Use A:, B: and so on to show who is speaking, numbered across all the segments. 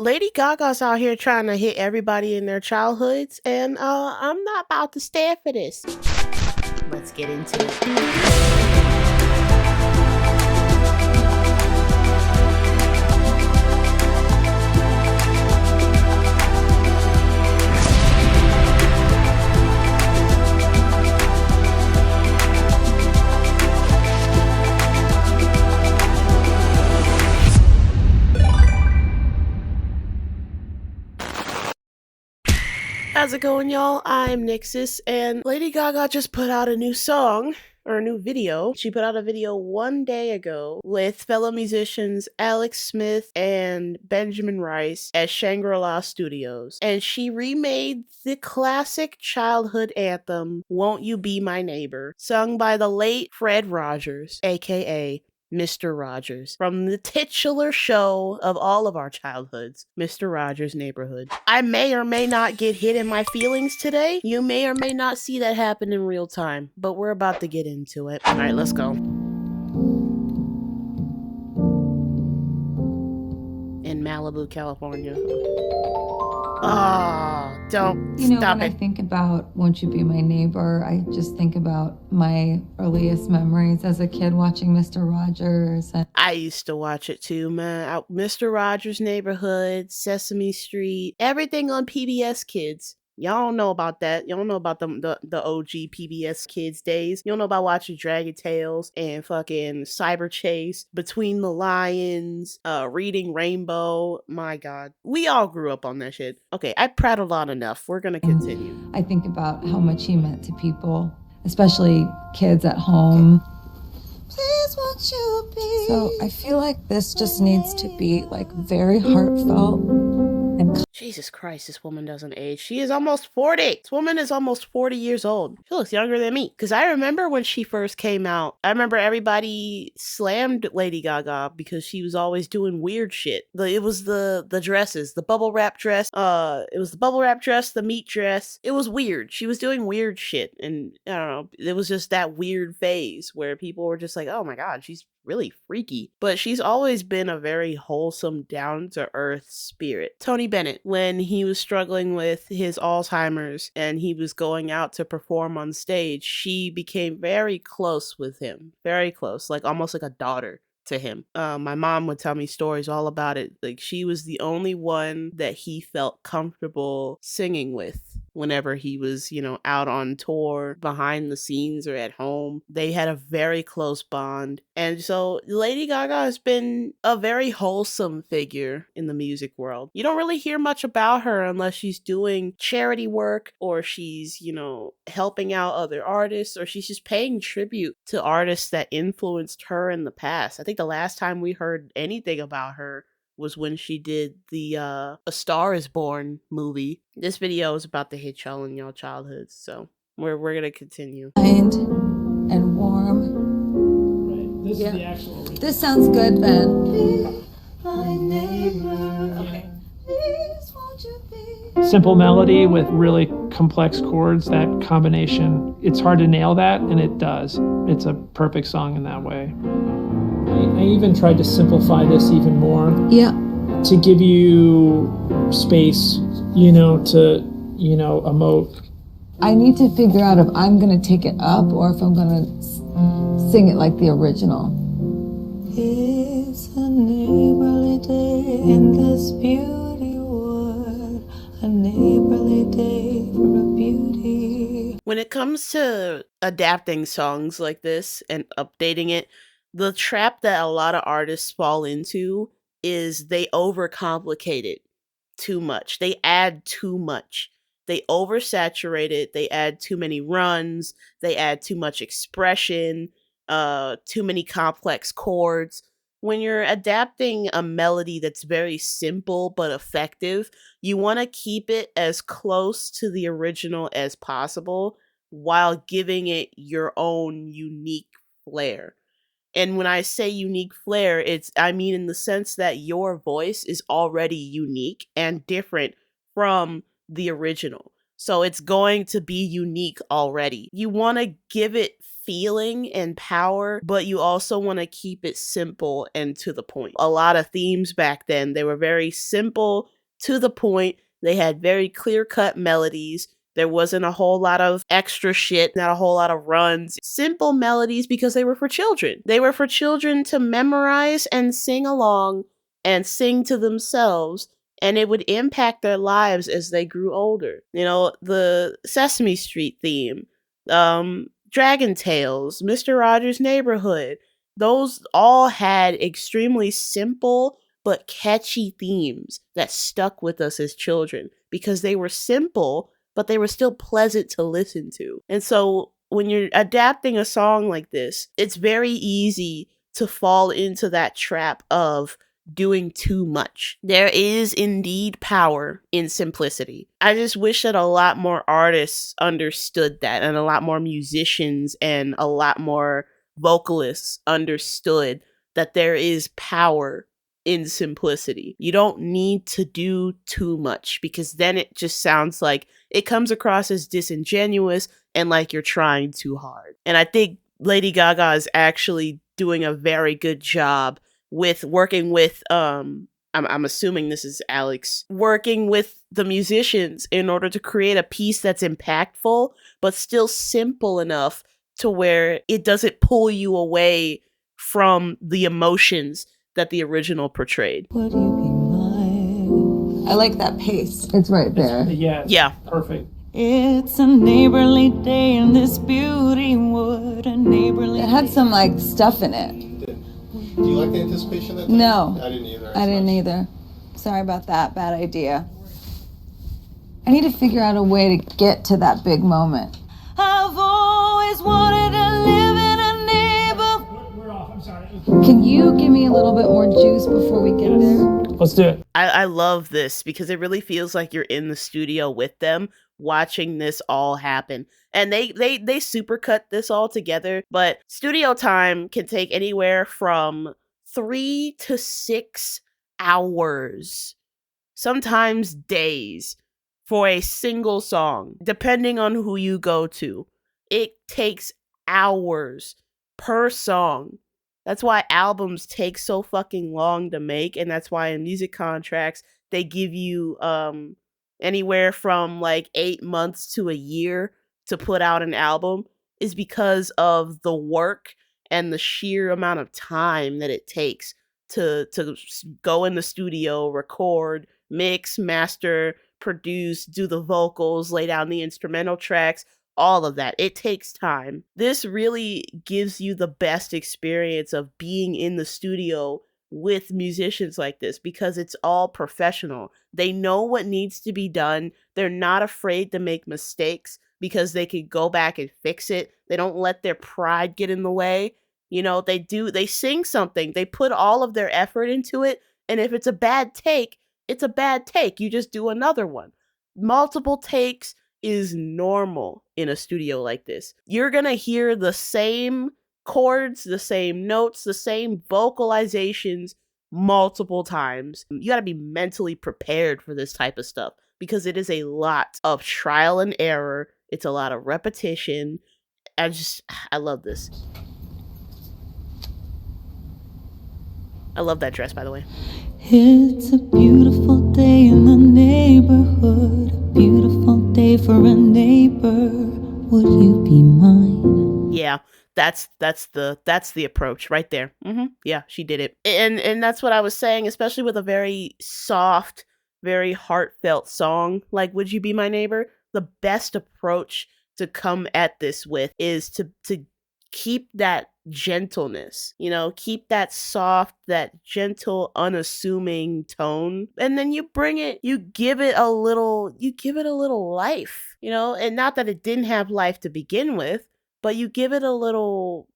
A: Lady Gaga's out here trying to hit everybody in their childhoods, and I'm not about to stand for this. Let's get into it. How's it going, y'all? I'm Nixus, and Lady Gaga just put out a new song, or a new video. She put out a video one day ago with fellow musicians Alex Smith and Benjamin Rice at Shangri-La Studios. And she remade the classic childhood anthem, Won't You Be My Neighbor, sung by the late Fred Rogers, aka Mr. Rogers, from the titular show of all of our childhoods, Mr. Rogers' Neighborhood. I may or may not get hit in my feelings today. You may or may not see that happen in real time, but we're about to get into it. All right, let's go. In Malibu, California. Oh, don't stop
B: when
A: it.
B: I think about Won't You Be My Neighbor, I just think about my earliest memories as a kid watching Mr. Rogers.
A: I used to watch it too, man. Mr. Rogers' Neighborhood, Sesame Street, everything on PBS Kids. Y'all don't know about that. Y'all don't know about the OG PBS Kids days. You don't know about watching Dragon Tales and fucking Cyber Chase, Between the Lions, Reading Rainbow. My God. We all grew up on that shit. Okay, I prattled on enough. We're gonna continue.
B: I think about how much he meant to people, especially kids at home. Please won't you be? So I feel like this just needs to be like very heartfelt.
A: Jesus Christ, this woman doesn't age. She is almost 40. This woman is almost 40 years old. She looks younger than me. Because I remember when she first came out, I remember everybody slammed Lady Gaga because she was always doing weird shit. It was the dresses, the bubble wrap dress. It was the bubble wrap dress, the meat dress. It was weird. She was doing weird shit. And I don't know, it was just that weird phase where people were just like, oh my God, she's really freaky. But she's always been a very wholesome, down-to-earth spirit. Tony Bennett, when he was struggling with his Alzheimer's and he was going out to perform on stage, she became very close with him. Very close, like almost like a daughter to him. My mom would tell me stories all about it. Like, she was the only one that he felt comfortable singing with whenever he was, out on tour, behind the scenes, or at home. They had a very close bond. And so Lady Gaga has been a very wholesome figure in the music world. You don't really hear much about her unless she's doing charity work, or she's, helping out other artists, or she's just paying tribute to artists that influenced her in the past. I think the last time we heard anything about her was when she did the A Star Is Born movie. This video is about to hit y'all in y'all childhoods, so we're gonna continue.
B: Kind and warm.
C: Right. This is the actual original.
B: This sounds good, Ben. Be my neighbor.
C: Okay.
B: Please won't you be?
C: Simple melody with really complex chords, that combination, it's hard to nail that, and it does. It's a perfect song in that way. I even tried to simplify this even more.
B: Yeah.
C: To give you space, to, emote.
B: I need to figure out if I'm going to take it up or if I'm going to sing it like the original. It's a neighborly day in this beauty world, a neighborly day for a beauty.
A: When it comes to adapting songs like this and updating it, the trap that a lot of artists fall into is they overcomplicate it too much. They add too much. They oversaturate it. They add too many runs. They add too much expression, too many complex chords. When you're adapting a melody that's very simple but effective, you want to keep it as close to the original as possible while giving it your own unique flair. And when I say unique flair, I mean in the sense that your voice is already unique and different from the original. So it's going to be unique already. You want to give it feeling and power, but you also want to keep it simple and to the point. A lot of themes back then, they were very simple, to the point. They had very clear-cut melodies. There wasn't a whole lot of extra shit, not a whole lot of runs. Simple melodies because they were for children. They were for children to memorize and sing along and sing to themselves, and it would impact their lives as they grew older. You know, the Sesame Street theme, Dragon Tales, Mr. Rogers' Neighborhood, those all had extremely simple but catchy themes that stuck with us as children because they were simple, but they were still pleasant to listen to. And so when you're adapting a song like this, it's very easy to fall into that trap of doing too much. There is indeed power in simplicity. I just wish that a lot more artists understood that, and a lot more musicians and a lot more vocalists understood that there is power in simplicity. You don't need to do too much, because then it just sounds like it comes across as disingenuous and like you're trying too hard. And I think Lady Gaga is actually doing a very good job with working with I'm assuming this is Alex, working with the musicians in order to create a piece that's impactful but still simple enough to where it doesn't pull you away from the emotions that the original portrayed.
B: Would you be mine? I like that pace. It's right there.
C: Yeah. Perfect.
B: It's a neighborly day in this beauty wood. A neighborly. It had some like stuff in it.
D: Do you like the anticipation that?
B: No.
D: I didn't either.
B: I didn't either. Sorry about that. Bad idea. I need to figure out a way to get to that big moment. I've always wanted to live in a neighborhood.
C: We're off. I'm sorry.
B: Can you give me a little bit more juice before we get there?
C: Let's do it.
A: I love this because it really feels like you're in the studio with them, watching this all happen. And they supercut this all together, but studio time can take anywhere from 3 to 6 hours, sometimes days, for a single song, depending on who you go to. It takes hours per song. That's why albums take so fucking long to make, and that's why in music contracts they give you anywhere from like 8 months to a year to put out an album, is because of the work and the sheer amount of time that it takes to go in the studio, record, mix, master, produce, do the vocals, lay down the instrumental tracks, all of that. It takes time. This really gives you the best experience of being in the studio with musicians like this, because it's all professional. They know what needs to be done. They're not afraid to make mistakes because they can go back and fix it. They don't let their pride get in the way. You know, they sing something, they put all of their effort into it, and if it's a bad take, it's a bad take. You just do another one. Multiple takes is normal in a studio like this. You're gonna hear the same chords, the same notes, the same vocalizations multiple times. You gotta be mentally prepared for this type of stuff because it is a lot of trial and error. It's a lot of repetition. I love this. I love that dress, by the way.
B: It's a beautiful day in the neighborhood. A beautiful day for a neighbor. Would you be mine?
A: Yeah, that's the approach right there. Yeah, she did it. And that's what I was saying, especially with a very soft, very heartfelt song like Would You Be My Neighbor? The best approach to come at this with is to keep that gentleness, you know, keep that soft, that gentle, unassuming tone, and then you give it a little life, you know, and not that it didn't have life to begin with, but you give it a little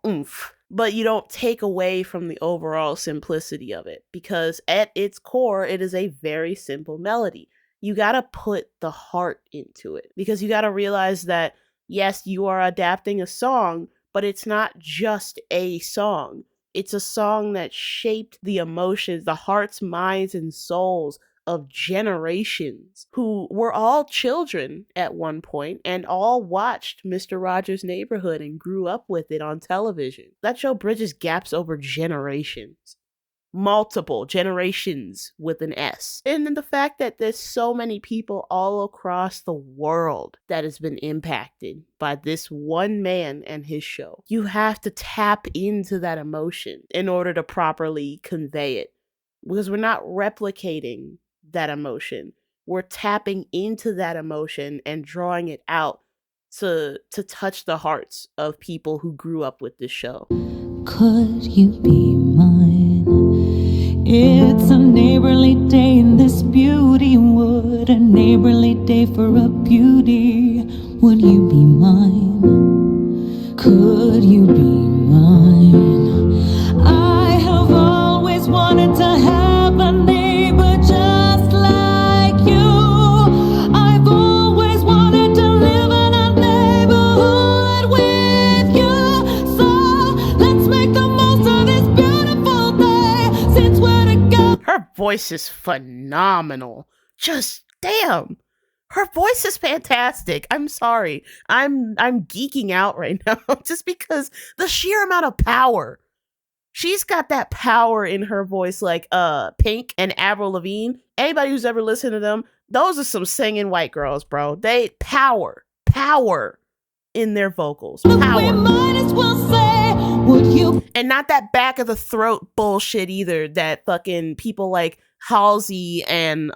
A: oomph, but you don't take away from the overall simplicity of it, because at its core, it is a very simple melody. You gotta put the heart into it, because you gotta realize that, yes, you are adapting a song, but it's not just a song. It's a song that shaped the emotions, the hearts, minds, and souls of generations who were all children at one point and all watched Mr. Rogers' Neighborhood and grew up with it on television. That show bridges gaps over generations. Multiple generations with an S. And then the fact that there's so many people all across the world that has been impacted by this one man and his show. You have to tap into that emotion in order to properly convey it. Because we're not replicating that emotion. We're tapping into that emotion and drawing it out to touch the hearts of people who grew up with this show.
B: Could you be mine? It's a neighborly day in this beauty wood, a neighborly day for a beauty. Would you be mine? Could you be mine? I have always wanted to have a neighbor just like you. I've always wanted to live in a neighborhood with you. So let's make the most of this beautiful day, since we're together.
A: Her voice is phenomenal. Just damn. Her voice is fantastic. I'm sorry. I'm geeking out right now just because the sheer amount of power. She's got that power in her voice like Pink and Avril Lavigne. Anybody who's ever listened to them, those are some singing white girls, bro. They power in their vocals. Power.
B: We might as well say, would you?
A: And not that back of the throat bullshit either that fucking people like Halsey and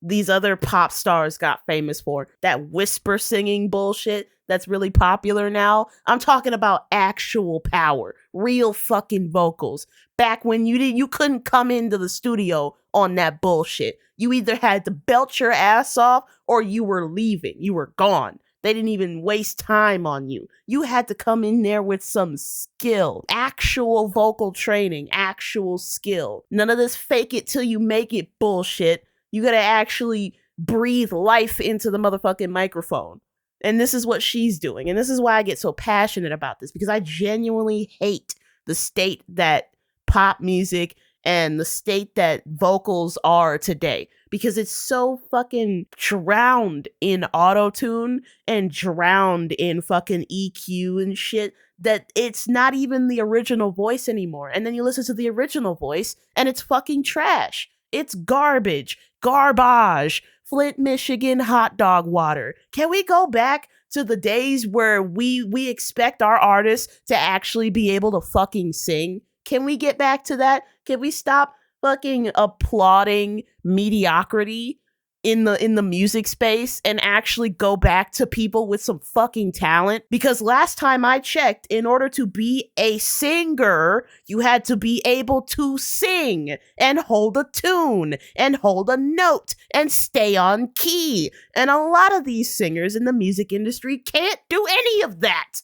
A: these other pop stars got famous for. That whisper singing bullshit that's really popular now. I'm talking about actual power, real fucking vocals. Back when you couldn't come into the studio on that bullshit. You either had to belt your ass off or you were leaving. You were gone. They didn't even waste time on you. You had to come in there with some skill, actual vocal training, actual skill. None of this fake it till you make it bullshit. You gotta actually breathe life into the motherfucking microphone. And this is what she's doing. And this is why I get so passionate about this, because I genuinely hate the state that pop music and the state that vocals are today, because it's so fucking drowned in auto-tune and drowned in fucking EQ and shit that it's not even the original voice anymore. And then you listen to the original voice and it's fucking trash. It's garbage, Flint, Michigan hot dog water. Can we go back to the days where we expect our artists to actually be able to fucking sing? Can we get back to that? Can we stop fucking applauding mediocrity in the music space and actually go back to people with some fucking talent? Because last time I checked, in order to be a singer, you had to be able to sing and hold a tune and hold a note and stay on key. And a lot of these singers in the music industry can't do any of that.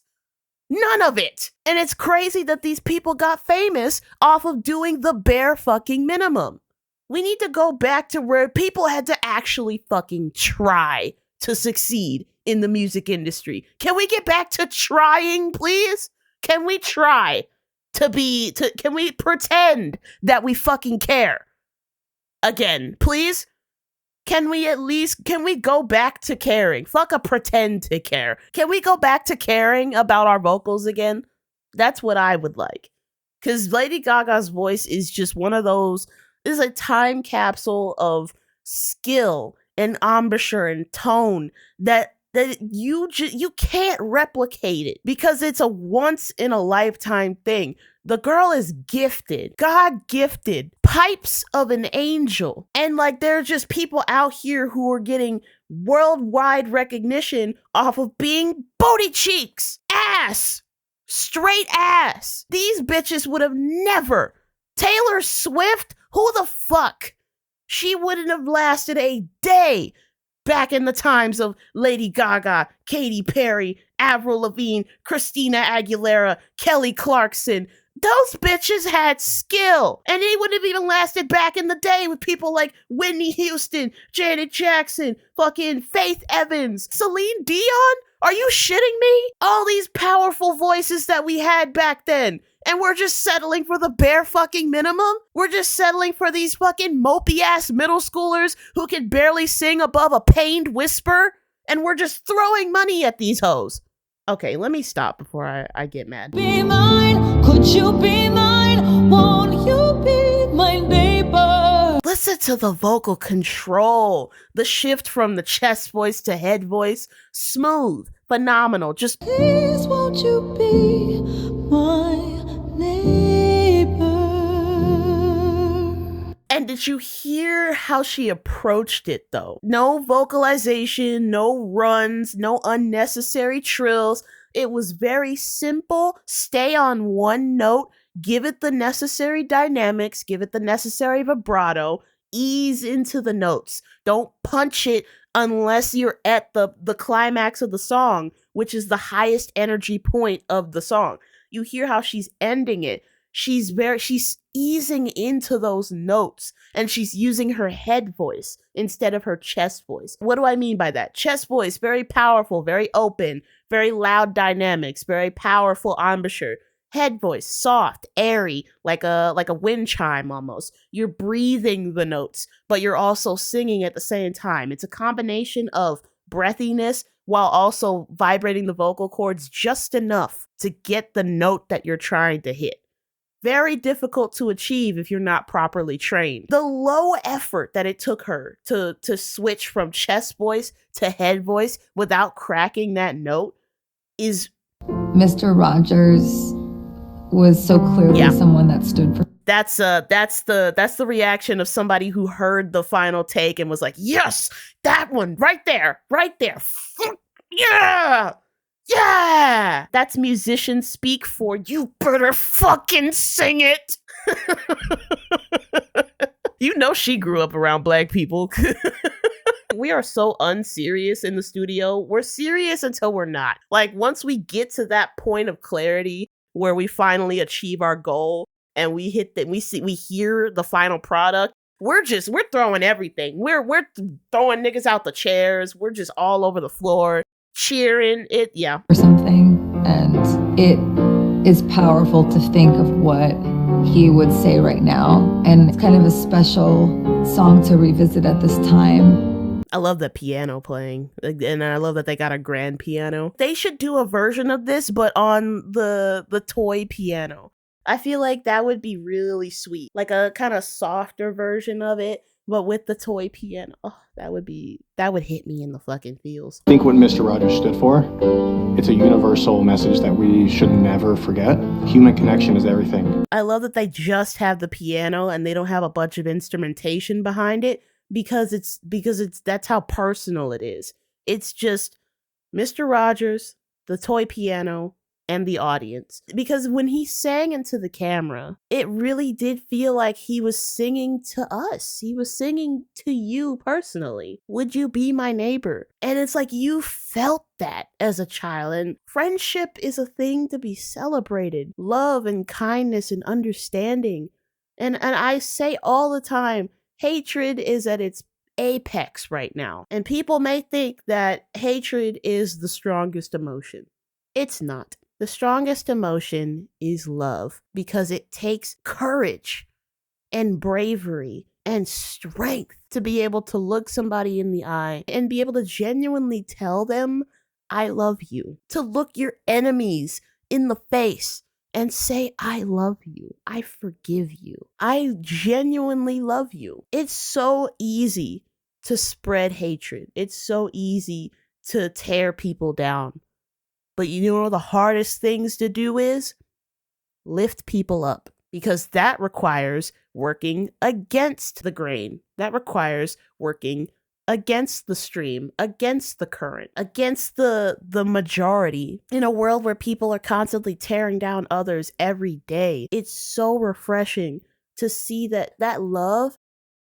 A: None of it. And it's crazy that these people got famous off of doing the bare fucking minimum. We need to go back to where people had to actually fucking try to succeed in the music industry. Can we get back to trying, please? Can we try can we pretend that we fucking care? Again, please? Can we go back to caring? Fuck a pretend to care. Can we go back to caring about our vocals again? That's what I would like. Because Lady Gaga's voice is just one of those, is a time capsule of skill and embouchure and tone that you can't replicate it, because it's a once in a lifetime thing. The girl is gifted, God gifted, pipes of an angel. And like, there are just people out here who are getting worldwide recognition off of being booty cheeks, ass, straight ass. These bitches would have never. Taylor Swift, who the fuck? She wouldn't have lasted a day back in the times of Lady Gaga, Katy Perry, Avril Lavigne, Christina Aguilera, Kelly Clarkson. Those bitches had skill, and they wouldn't have even lasted back in the day with people like Whitney Houston, Janet Jackson, fucking Faith Evans, Celine Dion. Are you shitting me? All these powerful voices that we had back then, And we're just settling for the bare fucking minimum? We're just settling for these fucking mopey ass middle schoolers who can barely sing above a pained whisper? And we're just throwing money at these hoes. Okay, let me stop before I get mad.
B: Be mine, could you be mine? Won't you be my neighbor?
A: Listen to the vocal control. The shift from the chest voice to head voice. Smooth. Phenomenal. Just
B: Please won't you be my neighbor?
A: And did you hear how she approached it though? No vocalization, no runs, no unnecessary trills. It was very simple. Stay on one note, give it the necessary dynamics, give it the necessary vibrato, ease into the notes. Don't punch it unless you're at the climax of the song, which is the highest energy point of the song. You hear how she's ending it. She's easing into those notes, and she's using her head voice instead of her chest voice. What do I mean by that? Chest voice, very powerful, very open, very loud dynamics, very powerful embouchure. Head voice, soft, airy, like a wind chime almost. You're breathing the notes, but you're also singing at the same time. It's a combination of breathiness while also vibrating the vocal cords just enough to get the note that you're trying to hit. Very difficult to achieve if you're not properly trained. The low effort that it took her to switch from chest voice to head voice without cracking that note is...
B: Mr. Rogers was so clearly someone that stood for...
A: That's the reaction of somebody who heard the final take and was like, yes, that one right there. Yeah. Yeah! That's musician speak for you better fucking sing it! You know she grew up around black people. We are so unserious in the studio. We're serious until we're not. Like, once we get to that point of clarity where we finally achieve our goal and we hear the final product, we're throwing everything. We're throwing niggas out the chairs. We're just all over the floor. Cheering it,
B: or something, and it is powerful to think of what he would say right now, and it's kind of a special song to revisit at this time.
A: I love the piano playing, and I love that they got a grand piano. They should do a version of this, but on the toy piano. I feel like that would be really sweet, like a kind of softer version of it, but with the toy piano. Oh, that would hit me in the fucking feels.
E: I think what Mr. Rogers stood for, it's a universal message that we should never forget. Human connection is everything.
A: I love that they just have the piano and they don't have a bunch of instrumentation behind it because that's how personal it is. It's just Mr. Rogers, the toy piano, and the audience. Because when he sang into the camera, it really did feel like he was singing to us. He was singing to you personally. Would you be my neighbor? And it's like you felt that as a child. And friendship is a thing to be celebrated. Love and kindness and understanding. And I say all the time, hatred is at its apex right now. And people may think that hatred is the strongest emotion. It's not. The strongest emotion is love because it takes courage and bravery and strength to be able to look somebody in the eye and be able to genuinely tell them, I love you. To look your enemies in the face and say, I love you. I forgive you. I genuinely love you. It's so easy to spread hatred. It's so easy to tear people down. But you know the hardest things to do is lift people up, because that requires working against the grain. That requires working against the stream, against the current, against the majority. In a world where people are constantly tearing down others every day, it's so refreshing to see that love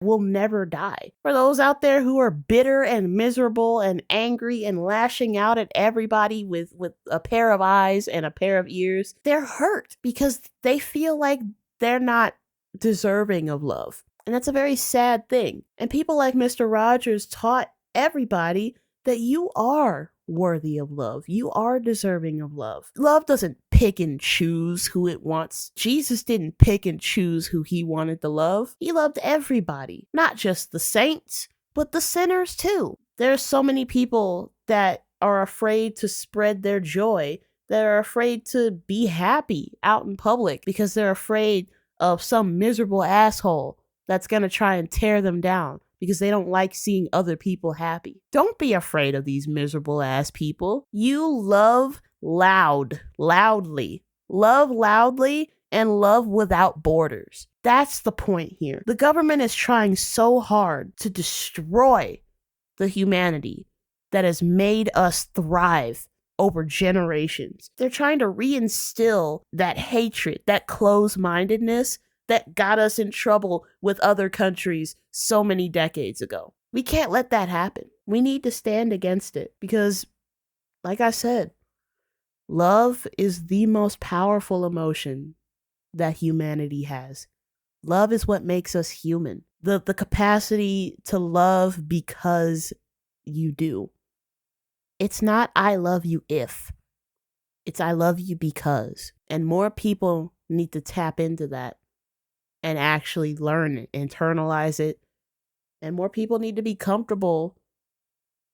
A: will never die. For those out there who are bitter and miserable and angry and lashing out at everybody with a pair of eyes and a pair of ears, they're hurt because they feel like they're not deserving of love. And that's a very sad thing. And people like Mr. Rogers taught everybody that you are worthy of love. You are deserving of love. Love doesn't pick and choose who it wants. Jesus didn't pick and choose who he wanted to love. He loved everybody, not just the saints, but the sinners too. There's so many people that are afraid to spread their joy, that are afraid to be happy out in public because they're afraid of some miserable asshole that's going to try and tear them down because they don't like seeing other people happy. Don't be afraid of these miserable ass people. You love loudly. Love loudly and love without borders. That's the point here. The government is trying so hard to destroy the humanity that has made us thrive over generations. They're trying to reinstill that hatred, that closed-mindedness that got us in trouble with other countries so many decades ago. We can't let that happen. We need to stand against it because, like I said, love is the most powerful emotion that humanity has. Love is what makes us human. The capacity to love because you do. It's not I love you if. It's I love you because. And more people need to tap into that and actually learn it, internalize it. And more people need to be comfortable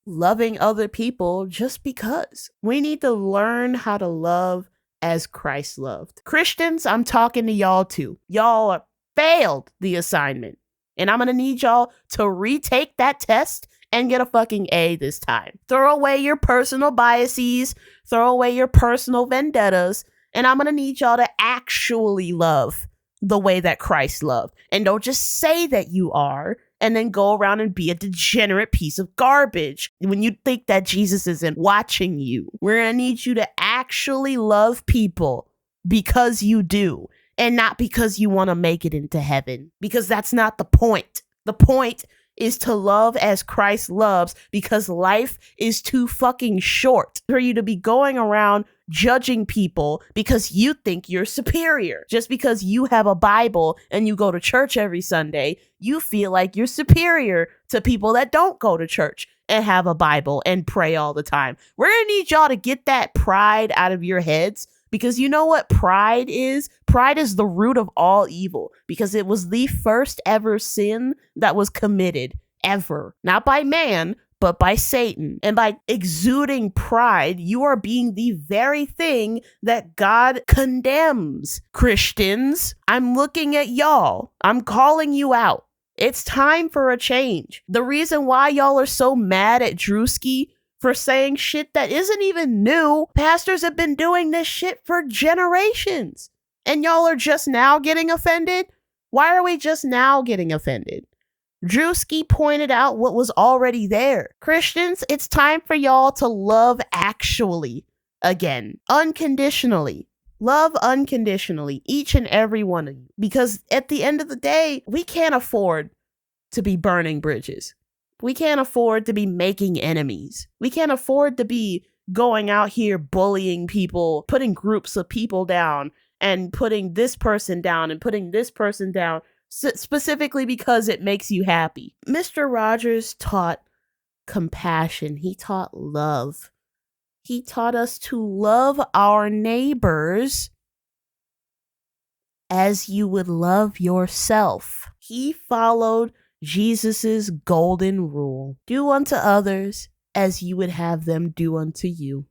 A: loving other people just because. We need to learn how to love as Christ loved. Christians, I'm talking to y'all too. Y'all failed the assignment. And I'm going to need y'all to retake that test and get a fucking A this time. Throw away your personal biases, throw away your personal vendettas, and I'm going to need y'all to actually love the way that Christ loved. And don't just say that you are and then go around and be a degenerate piece of garbage when you think that Jesus isn't watching you. We're going to need you to actually love people because you do and not because you want to make it into heaven, because that's not the point. The point is to love as Christ loves because life is too fucking short for you to be going around judging people because you think you're superior. Just because you have a Bible and you go to church every Sunday, you feel like you're superior to people that don't go to church and have a Bible and pray all the time. We're gonna need y'all to get that pride out of your heads, because you know what pride is? Pride is the root of all evil, because it was the first ever sin that was committed ever. Not by man, but by Satan. And by exuding pride, you are being the very thing that God condemns. Christians, I'm looking at y'all. I'm calling you out. It's time for a change. The reason why y'all are so mad at Drewski for saying shit that isn't even new. Pastors have been doing this shit for generations. And y'all are just now getting offended? Why are we just now getting offended? Drewski pointed out what was already there. Christians, it's time for y'all to love actually again. Unconditionally. Love unconditionally, each and every one of you. Because at the end of the day, we can't afford to be burning bridges. We can't afford to be making enemies. We can't afford to be going out here bullying people, putting groups of people down, and putting this person down and putting this person down, specifically because it makes you happy. Mr. Rogers taught compassion. He taught love. He taught us to love our neighbors as you would love yourself. He followed Jesus's golden rule. Do unto others as you would have them do unto you.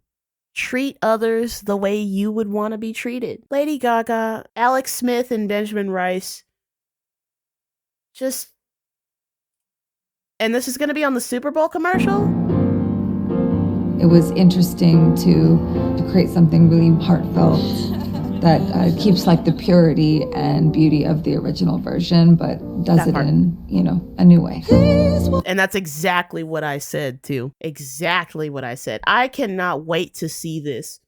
A: Treat others the way you would want to be treated. Lady Gaga, Alex Smith, and Benjamin Rice. And this is going to be on the Super Bowl commercial?
B: It was interesting to create something really heartfelt that keeps like the purity and beauty of the original version, but does it in, a new way.
A: And that's exactly what I said too. Exactly what I said. I cannot wait to see this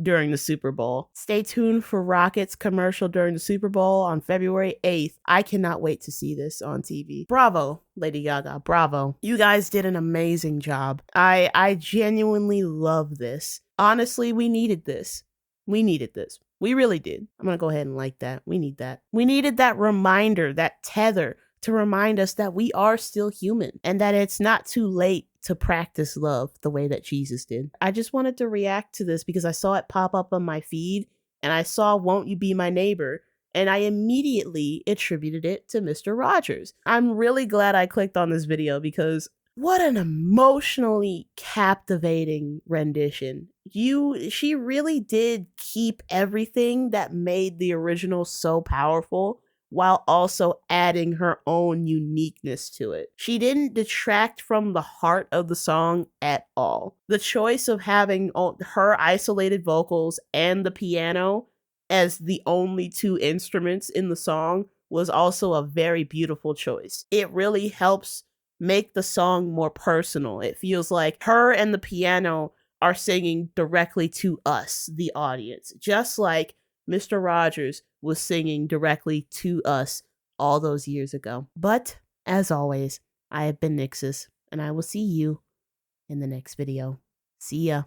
A: during the Super Bowl. Stay tuned for Rocket's commercial during the Super Bowl on February 8th. I cannot wait to see this on TV. Bravo, Lady Gaga. Bravo. You guys did an amazing job. I genuinely love this. Honestly, we needed this. We needed this. We really did. I'm going to go ahead and like that. We need that. We needed that reminder, that tether to remind us that we are still human and that it's not too late to practice love the way that Jesus did. I just wanted to react to this because I saw it pop up on my feed and I saw Won't You Be My Neighbor, and I immediately attributed it to Mr. Rogers. I'm really glad I clicked on this video because what an emotionally captivating rendition. She really did keep everything that made the original so powerful while also adding her own uniqueness to it. She didn't detract from the heart of the song at all. The choice of having her isolated vocals and the piano as the only two instruments in the song was also a very beautiful choice. It really helps make the song more personal. It feels like her and the piano are singing directly to us, the audience, just like Mr. Rogers was singing directly to us all those years ago. But as always, I have been Nixus, and I will see you in the next video. See ya.